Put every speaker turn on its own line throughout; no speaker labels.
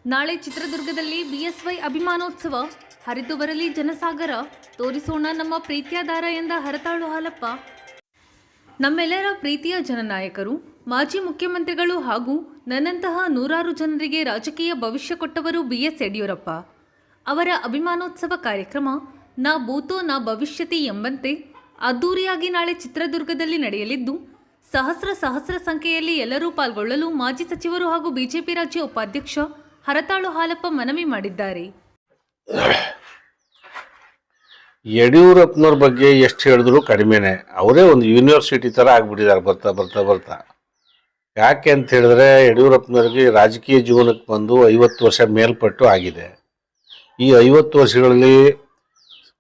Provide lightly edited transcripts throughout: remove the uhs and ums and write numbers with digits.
ನಾಳೆ ಚಿತ್ರದುರ್ಗದಲ್ಲಿ ಬಿಎಸ್ವೈ ಅಭಿಮಾನೋತ್ಸವ, ಹರಿದು ಬರಲಿ ಜನಸಾಗರ, ತೋರಿಸೋಣ ನಮ್ಮ ಪ್ರೀತಿಯ ದಾರ ಎಂದ ಹರತಾಳು ಹಾಲಪ್ಪ. ನಮ್ಮೆಲ್ಲರ ಪ್ರೀತಿಯ ಜನನಾಯಕರು, ಮಾಜಿ ಮುಖ್ಯಮಂತ್ರಿಗಳು ಹಾಗೂ ನನ್ನಂತಹ ನೂರಾರು ಜನರಿಗೆ ರಾಜಕೀಯ ಭವಿಷ್ಯ ಕೊಟ್ಟವರು ಬಿಎಸ್ ಯಡಿಯೂರಪ್ಪ. ಅವರ ಅಭಿಮಾನೋತ್ಸವ ಕಾರ್ಯಕ್ರಮ ನಾ ಭೂತೋ ನಾ ಭವಿಷ್ಯತಿ ಎಂಬಂತೆ ಅದ್ದೂರಿಯಾಗಿ ನಾಳೆ ಚಿತ್ರದುರ್ಗದಲ್ಲಿ ನಡೆಯಲಿದ್ದು, ಸಹಸ್ರ ಸಂಖ್ಯೆಯಲ್ಲಿ ಎಲ್ಲರೂ ಪಾಲ್ಗೊಳ್ಳಲು ಮಾಜಿ ಸಚಿವರು ಹಾಗೂ ಬಿಜೆಪಿ ರಾಜ್ಯ ಉಪಾಧ್ಯಕ್ಷ ಹರತಾಳು ಹಾಲಪ್ಪ ಮನವಿ ಮಾಡಿದ್ದಾರೆ.
ಯಡಿಯೂರಪ್ಪನವ್ರ ಬಗ್ಗೆ ಎಷ್ಟು ಹೇಳಿದ್ರು ಕಡಿಮೆನೆ. ಅವರೇ ಒಂದು ಯೂನಿವರ್ಸಿಟಿ ಥರ ಆಗ್ಬಿಟ್ಟಿದ್ದಾರೆ ಬರ್ತಾ ಬರ್ತಾ ಬರ್ತಾ. ಯಾಕೆ ಅಂತ ಹೇಳಿದ್ರೆ, ಯಡಿಯೂರಪ್ಪನವ್ರಿಗೆ ರಾಜಕೀಯ ಜೀವನಕ್ಕೆ ಬಂದು 50 ವರ್ಷ ಮೇಲ್ಪಟ್ಟು ಆಗಿದೆ. ಈ 50 ವರ್ಷಗಳಲ್ಲಿ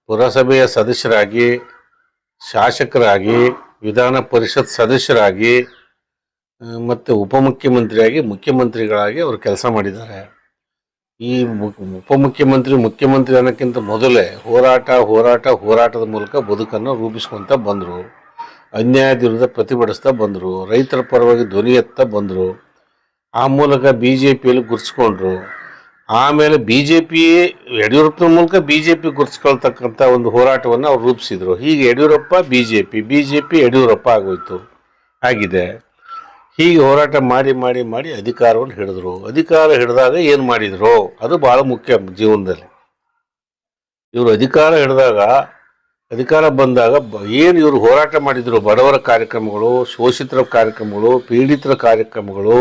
ಪುರಸಭೆಯ ಸದಸ್ಯರಾಗಿ, ಶಾಸಕರಾಗಿ, ವಿಧಾನ ಪರಿಷತ್ ಸದಸ್ಯರಾಗಿ ಮತ್ತು ಉಪಮುಖ್ಯಮಂತ್ರಿಯಾಗಿ, ಮುಖ್ಯಮಂತ್ರಿಗಳಾಗಿ ಅವರು ಕೆಲಸ ಮಾಡಿದ್ದಾರೆ. ಈ ಮುಖ್ಯಮಂತ್ರಿ ಅನ್ನೋಕ್ಕಿಂತ ಮೊದಲೇ ಹೋರಾಟದ ಮೂಲಕ ಬದುಕನ್ನು ರೂಪಿಸ್ಕೊತ ಬಂದರು. ಅನ್ಯಾಯದ ವಿರುದ್ಧ ಪ್ರತಿಭಟಿಸ್ತಾ ಬಂದರು. ರೈತರ ಪರವಾಗಿ ಧ್ವನಿ ಎತ್ತಾ ಬಂದರು. ಆ ಮೂಲಕ BJPಯಲ್ಲಿ ಗುರ್ಸ್ಕೊಂಡ್ರು. ಆಮೇಲೆ ಯಡಿಯೂರಪ್ಪನ ಮೂಲಕ BJP ಗುರ್ಸ್ಕೊಳ್ತಕ್ಕಂಥ ಒಂದು ಹೋರಾಟವನ್ನು ಅವ್ರು ರೂಪಿಸಿದ್ರು. ಹೀಗೆ ಯಡಿಯೂರಪ್ಪ BJP ಯಡಿಯೂರಪ್ಪ ಆಗಿದೆ. ಹೀಗೆ ಹೋರಾಟ ಮಾಡಿ ಅಧಿಕಾರವನ್ನು ಹಿಡಿದ್ರು. ಅಧಿಕಾರ ಹಿಡಿದಾಗ ಏನು ಮಾಡಿದ್ರು ಅದು ಭಾಳ ಮುಖ್ಯ ಜೀವನದಲ್ಲಿ. ಇವರು ಅಧಿಕಾರ ಬಂದಾಗ ಏನು ಇವರು ಹೋರಾಟ ಮಾಡಿದ್ರು, ಬಡವರ ಕಾರ್ಯಕ್ರಮಗಳು, ಶೋಷಿತರ ಕಾರ್ಯಕ್ರಮಗಳು, ಪೀಡಿತರ ಕಾರ್ಯಕ್ರಮಗಳು,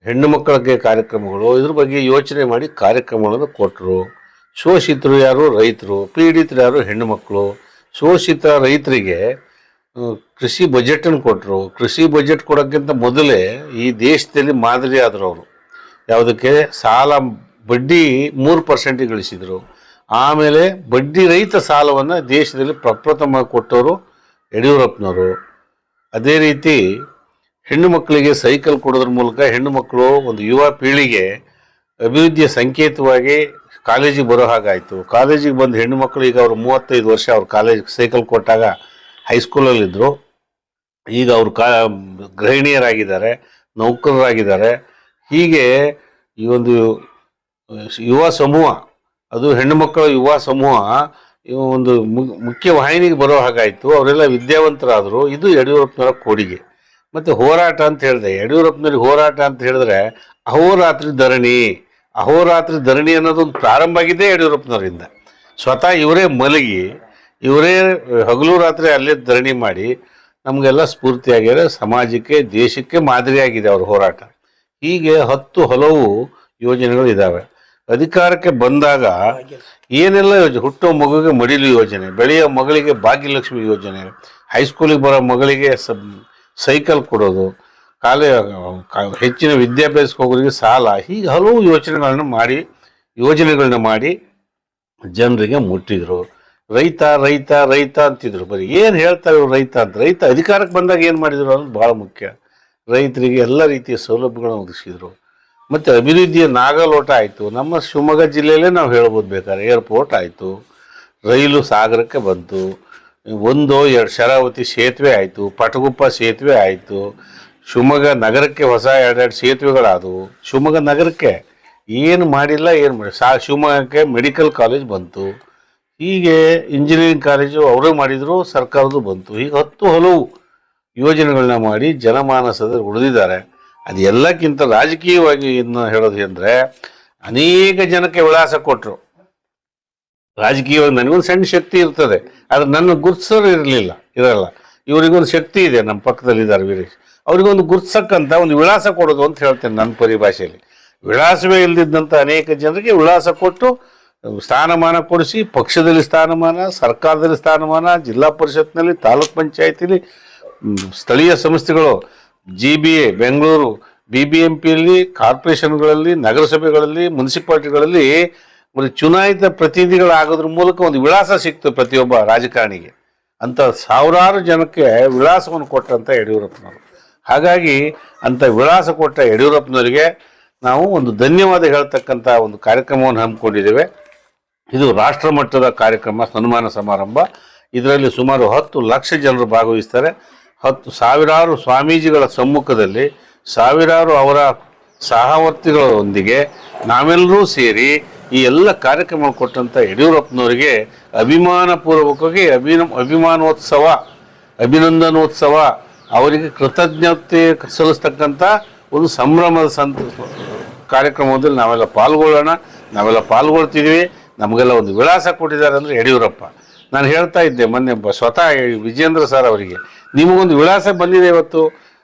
ಹೆಣ್ಣು ಮಕ್ಕಳಿಗೆ ಕಾರ್ಯಕ್ರಮಗಳು, ಇದ್ರ ಬಗ್ಗೆ ಯೋಚನೆ ಮಾಡಿ ಕಾರ್ಯಕ್ರಮಗಳನ್ನು ಕೊಟ್ಟರು. ಶೋಷಿತರು ಯಾರು? ರೈತರು. ಪೀಡಿತರು ಯಾರು? ಹೆಣ್ಣು ಮಕ್ಕಳು. ಶೋಷಿತ ರೈತರಿಗೆ ಕೃಷಿ ಬಜೆಟನ್ನು ಕೊಟ್ಟರು. ಕೃಷಿ ಬಜೆಟ್ ಕೊಡೋಕ್ಕಿಂತ ಮೊದಲೇ ಈ ದೇಶದಲ್ಲಿ ಮಾದರಿ ಆದರು ಅವರು. ಯಾವುದಕ್ಕೆ? ಸಾಲ ಬಡ್ಡಿ 3% ಗಳಿಸಿದರು. ಆಮೇಲೆ ಬಡ್ಡಿ ರಹಿತ ಸಾಲವನ್ನು ದೇಶದಲ್ಲಿ ಪ್ರಪ್ರಥಮ ಕೊಟ್ಟವರು ಯಡಿಯೂರಪ್ಪನವರು. ಅದೇ ರೀತಿ ಹೆಣ್ಣು ಮಕ್ಕಳಿಗೆ ಸೈಕಲ್ ಕೊಡೋದ್ರ ಮೂಲಕ ಹೆಣ್ಣು ಮಕ್ಕಳು, ಒಂದು ಯುವ ಪೀಳಿಗೆ ಅಭಿವೃದ್ಧಿಯ ಸಂಕೇತವಾಗಿ ಕಾಲೇಜಿಗೆ ಬರೋ ಹಾಗಾಯಿತು. ಕಾಲೇಜಿಗೆ ಬಂದು ಹೆಣ್ಣು ಮಕ್ಕಳು, ಈಗ ಅವರು 35 ವರ್ಷ ಅವ್ರು ಸೈಕಲ್ ಕೊಟ್ಟಾಗ ಹೈಸ್ಕೂಲಲ್ಲಿದ್ದರು. ಈಗ ಅವರು ಗೃಹಿಣಿಯರಾಗಿದ್ದಾರೆ, ನೌಕರರಾಗಿದ್ದಾರೆ. ಹೀಗೆ ಈ ಒಂದು ಯುವ ಸಮೂಹ, ಅದು ಹೆಣ್ಣು ಮಕ್ಕಳ ಯುವ ಸಮೂಹ ಒಂದು ಮುಖ್ಯ ವಾಹಿನಿಗೆ ಬರೋ ಹಾಗಾಯಿತು. ಅವರೆಲ್ಲ ವಿದ್ಯಾವಂತರಾದರು. ಇದು ಯಡಿಯೂರಪ್ಪನವರ ಕೊಡುಗೆ. ಮತ್ತು ಹೋರಾಟ ಅಂತ ಹೇಳಿದೆ, ಯಡಿಯೂರಪ್ಪನವ್ರಿಗೆ ಹೋರಾಟ ಅಂತ ಹೇಳಿದ್ರೆ ಅಹೋರಾತ್ರಿ ಧರಣಿ ಅನ್ನೋದೊಂದು ಪ್ರಾರಂಭ ಆಗಿದೆ ಯಡಿಯೂರಪ್ಪನವರಿಂದ. ಸ್ವತಃ ಇವರೇ ಮಲಗಿ, ಇವರೇ ಹಗಲು ರಾತ್ರಿ ಅಲ್ಲೇ ಧರಣಿ ಮಾಡಿ ನಮಗೆಲ್ಲ ಸ್ಫೂರ್ತಿಯಾಗಿದೆ. ಸಮಾಜಕ್ಕೆ, ದೇಶಕ್ಕೆ ಮಾದರಿಯಾಗಿದೆ ಅವ್ರ ಹೋರಾಟ. ಹೀಗೆ ಹಲವು ಯೋಜನೆಗಳು ಇದ್ದಾವೆ. ಅಧಿಕಾರಕ್ಕೆ ಬಂದಾಗ ಏನೆಲ್ಲ ಯೋಜನೆ, ಹುಟ್ಟೋ ಮಗುವಿಗೆ ಮಡಿಲು ಯೋಜನೆ, ಬೆಳೆಯೋ ಮಗಳಿಗೆ ಭಾಗ್ಯಲಕ್ಷ್ಮಿ ಯೋಜನೆ, ಹೈಸ್ಕೂಲಿಗೆ ಬರೋ ಮಗಳಿಗೆ ಸೈಕಲ್ ಕೊಡೋದು, ಹೆಚ್ಚಿನ ವಿದ್ಯಾಭ್ಯಾಸಕ್ಕೆ ಹೋಗೋರಿಗೆ ಸಾಲ, ಹೀಗೆ ಹಲವು ಯೋಜನೆಗಳನ್ನ ಮಾಡಿ ಜನರಿಗೆ ಮುಟ್ಟಿದ್ರು. ರೈತ ಅಂತಿದ್ರು. ಬರೀ ಏನು ಹೇಳ್ತಾರೆ ಇವರು ರೈತ ಅಂತ? ರೈತ ಅಧಿಕಾರಕ್ಕೆ ಬಂದಾಗ ಏನು ಮಾಡಿದ್ರು ಅನ್ನೋದು ಭಾಳ ಮುಖ್ಯ. ರೈತರಿಗೆ ಎಲ್ಲ ರೀತಿಯ ಸೌಲಭ್ಯಗಳನ್ನು ಒದಗಿಸಿದ್ರು. ಮತ್ತು ಅಭಿವೃದ್ಧಿಯ ನಾಗಲೋಟ ಆಯಿತು. ನಮ್ಮ ಶಿವಮೊಗ್ಗ ಜಿಲ್ಲೆಯಲ್ಲೇ ನಾವು ಹೇಳ್ಬೋದು ಬೇಕಾದ್ರೆ. ಏರ್ಪೋರ್ಟ್ ಆಯಿತು, ರೈಲು ಸಾಗರಕ್ಕೆ ಬಂತು, 1-2 ಶರಾವತಿ ಸೇತುವೆ ಆಯಿತು, ಪಟಗುಪ್ಪ ಸೇತುವೆ ಆಯಿತು, ಶಿವಮೊಗ್ಗ ನಗರಕ್ಕೆ ಹೊಸ 2 ಸೇತುವೆಗಳಾದವು. ಶಿವಮೊಗ್ಗ ನಗರಕ್ಕೆ ಏನು ಮಾಡಿಲ್ಲ, ಶಿವಮೊಗ್ಗಕ್ಕೆ ಮೆಡಿಕಲ್ ಕಾಲೇಜ್ ಬಂತು. ಹೀಗೆ ಇಂಜಿನಿಯರಿಂಗ್ ಕಾಲೇಜು ಅವರೇ ಮಾಡಿದರು, ಸರ್ಕಾರದ್ದು ಬಂತು. ಹೀಗೆ ಹಲವು ಯೋಜನೆಗಳನ್ನ ಮಾಡಿ ಜನಮಾನಸದಲ್ಲಿ ಉಳಿದಿದ್ದಾರೆ. ಅದು ಎಲ್ಲಕ್ಕಿಂತ ರಾಜಕೀಯವಾಗಿ ಇನ್ನು ಹೇಳೋದು ಅಂದರೆ, ಅನೇಕ ಜನಕ್ಕೆ ವಿಳಾಸ ಕೊಟ್ಟರು. ರಾಜಕೀಯವಾಗಿ ನನಗೊಂದು ಸಣ್ಣ ಶಕ್ತಿ ಇರ್ತದೆ, ಆದರೆ ನನ್ನ ಗುರ್ತಿಸೋರು ಇರಲ್ಲ. ಇವರಿಗೊಂದು ಶಕ್ತಿ ಇದೆ, ನಮ್ಮ ಪಕ್ಕದಲ್ಲಿದ್ದಾರೆ ವೀರೇಶ್, ಅವರಿಗೊಂದು ಗುರ್ತಿಸಕ್ಕಂತ ಒಂದು ವಿಳಾಸ ಕೊಡೋದು ಅಂತ ಹೇಳ್ತೇನೆ ನನ್ನ ಪರಿಭಾಷೆಯಲ್ಲಿ. ವಿಳಾಸವೇ ಇಲ್ಲದಿದ್ದಂಥ ಅನೇಕ ಜನರಿಗೆ ವಿಳಾಸ ಕೊಟ್ಟು ಸ್ಥಾನಮಾನ ಕೊಡಿಸಿ, ಪಕ್ಷದಲ್ಲಿ ಸ್ಥಾನಮಾನ, ಸರ್ಕಾರದಲ್ಲಿ ಸ್ಥಾನಮಾನ, ಜಿಲ್ಲಾ ಪರಿಷತ್ನಲ್ಲಿ, ತಾಲೂಕ್ ಪಂಚಾಯತಿಲಿ, ಸ್ಥಳೀಯ ಸಂಸ್ಥೆಗಳು, GBA ಬೆಂಗಳೂರು, BBMPಯಲ್ಲಿ, ಕಾರ್ಪೊರೇಷನ್ಗಳಲ್ಲಿ, ನಗರಸಭೆಗಳಲ್ಲಿ, ಮುನ್ಸಿಪಾಲ್ಟಿಗಳಲ್ಲಿ ಚುನಾಯಿತ ಪ್ರತಿನಿಧಿಗಳಾಗೋದ್ರ ಮೂಲಕ ಒಂದು ವಿಳಾಸ ಸಿಕ್ತು ಪ್ರತಿಯೊಬ್ಬ ರಾಜಕಾರಣಿಗೆ. ಅಂತ ಸಾವಿರಾರು ಜನಕ್ಕೆ ವಿಳಾಸವನ್ನು ಕೊಟ್ಟಂಥ ಯಡಿಯೂರಪ್ಪನವರು. ಹಾಗಾಗಿ ಅಂಥ ವಿಳಾಸ ಕೊಟ್ಟ ಯಡಿಯೂರಪ್ಪನವರಿಗೆ ನಾವು ಒಂದು ಧನ್ಯವಾದ ಹೇಳ್ತಕ್ಕಂಥ ಒಂದು ಕಾರ್ಯಕ್ರಮವನ್ನು ಹಮ್ಮಿಕೊಂಡಿದ್ದೇವೆ. ಇದು ರಾಷ್ಟ್ರ ಮಟ್ಟದ ಕಾರ್ಯಕ್ರಮ, ಸನ್ಮಾನ ಸಮಾರಂಭ. ಇದರಲ್ಲಿ ಸುಮಾರು 10 ಲಕ್ಷ ಜನರು ಭಾಗವಹಿಸ್ತಾರೆ. ಸಾವಿರಾರು ಸ್ವಾಮೀಜಿಗಳ ಸಮ್ಮುಖದಲ್ಲಿ ಸಾವಿರಾರು ಅವರ ಸಹವರ್ತಿಗಳೊಂದಿಗೆ ನಾವೆಲ್ಲರೂ ಸೇರಿ ಈ ಎಲ್ಲ ಕಾರ್ಯಕ್ರಮ ಕೊಟ್ಟಂಥ ಯಡಿಯೂರಪ್ಪನವರಿಗೆ ಅಭಿಮಾನಪೂರ್ವಕವಾಗಿ ಅಭಿನಂದನೋತ್ಸವ ಅವರಿಗೆ ಕೃತಜ್ಞತೆ ಸಲ್ಲಿಸ್ತಕ್ಕಂಥ ಒಂದು ಸಂಭ್ರಮದ ಕಾರ್ಯಕ್ರಮದಲ್ಲಿ ನಾವೆಲ್ಲ ಪಾಲ್ಗೊಳ್ಳೋಣ. ನಾವೆಲ್ಲ ಪಾಲ್ಗೊಳ್ತಿದ್ದೀವಿ. ನಮಗೆಲ್ಲ ಒಂದು ವಿಳಾಸ ಕೊಟ್ಟಿದ್ದಾರೆ ಅಂದರೆ ಯಡಿಯೂರಪ್ಪ. ನಾನು ಹೇಳ್ತಾ ಇದ್ದೆ ಮೊನ್ನೆ ಸ್ವತಃ ವಿಜೇಂದ್ರ ಸರ್ ಅವರಿಗೆ, ನಿಮಗೊಂದು ವಿಳಾಸ ಬಂದಿದೆ ಇವತ್ತು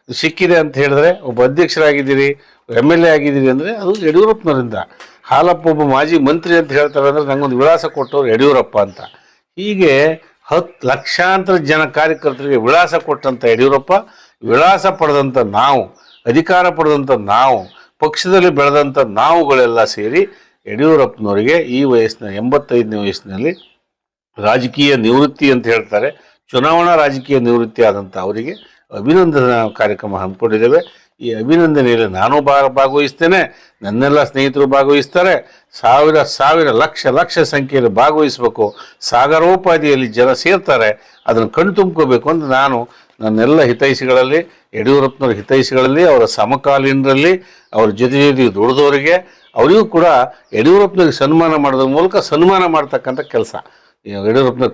ಸಿಕ್ಕಿದೆ ಅಂತ ಹೇಳಿದ್ರೆ, ಒಬ್ಬ ಅಧ್ಯಕ್ಷರಾಗಿದ್ದೀರಿ, MLA ಆಗಿದ್ದೀರಿ ಅಂದರೆ ಅದು ಯಡಿಯೂರಪ್ಪನವರಿಂದ. ಹಾಲಪ್ಪ ಒಬ್ಬ ಮಾಜಿ ಮಂತ್ರಿ ಅಂತ ಹೇಳ್ತಾರೆ ಅಂದರೆ ನಂಗೊಂದು ವಿಳಾಸ ಕೊಟ್ಟವ್ರು ಯಡಿಯೂರಪ್ಪ ಅಂತ. ಹೀಗೆ 10 ಲಕ್ಷಾಂತರ ಜನ ಕಾರ್ಯಕರ್ತರಿಗೆ ವಿಳಾಸ ಕೊಟ್ಟಂಥ ಯಡಿಯೂರಪ್ಪ, ವಿಳಾಸ ಪಡೆದಂಥ ನಾವು, ಅಧಿಕಾರ ಪಡೆದಂಥ ನಾವು, ಪಕ್ಷದಲ್ಲಿ ಬೆಳೆದಂಥ ನಾವುಗಳೆಲ್ಲ ಸೇರಿ ಯಡಿಯೂರಪ್ಪನವರಿಗೆ ಈ ವಯಸ್ಸಿನ 85ನೇ ವಯಸ್ಸಿನಲ್ಲಿ ರಾಜಕೀಯ ನಿವೃತ್ತಿ ಅಂತ ಹೇಳ್ತಾರೆ, ಚುನಾವಣಾ ರಾಜಕೀಯ ನಿವೃತ್ತಿ ಆದಂಥ ಅವರಿಗೆ ಅಭಿನಂದನಾ ಕಾರ್ಯಕ್ರಮ ಹಮ್ಮಿಕೊಂಡಿದ್ದೇವೆ. ಈ ಅಭಿನಂದನೆಯಲ್ಲಿ ನಾನು ಭಾಗವಹಿಸ್ತೇನೆ, ನನ್ನೆಲ್ಲ ಸ್ನೇಹಿತರು ಭಾಗವಹಿಸ್ತಾರೆ. ಸಾವಿರ ಲಕ್ಷ ಸಂಖ್ಯೆಯಲ್ಲಿ ಭಾಗವಹಿಸಬೇಕು. ಸಾಗರೋಪಾದಿಯಲ್ಲಿ ಜನ ಸೇರ್ತಾರೆ. ಅದನ್ನು ಕಣ್ಣು ತುಂಬ್ಕೋಬೇಕು ಅಂತ ನಾನು ನನ್ನೆಲ್ಲ ಹಿತೈಷಿಗಳಲ್ಲಿ, ಯಡಿಯೂರಪ್ಪನವ್ರ ಹಿತೈಷಿಗಳಲ್ಲಿ, ಅವರ ಸಮಕಾಲೀನರಲ್ಲಿ, ಅವ್ರ ಜೊತೆ ದುಡಿದವರಿಗೆ, ಅವರಿಗೂ ಕೂಡ ಯಡಿಯೂರಪ್ಪನವ್ರಿಗೆ ಸನ್ಮಾನ ಮಾಡೋದ್ರ ಮೂಲಕ ಸನ್ಮಾನ ಮಾಡ್ತಕ್ಕಂಥ ಕೆಲಸ ಯಡಿಯೂರಪ್ಪನ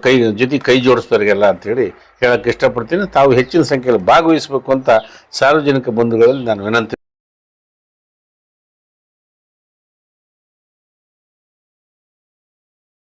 ಕೈ ಜೋಡಿಸ್ದವ್ರಿಗೆಲ್ಲ ಅಂಥೇಳಿ ಹೇಳೋಕ್ಕೆ ಇಷ್ಟಪಡ್ತೀನಿ. ತಾವು ಹೆಚ್ಚಿನ ಸಂಖ್ಯೆಯಲ್ಲಿ ಭಾಗವಹಿಸಬೇಕು ಅಂತ ಸಾರ್ವಜನಿಕ ಬಂಧುಗಳಲ್ಲಿ ನಾನು ವಿನಂತಿ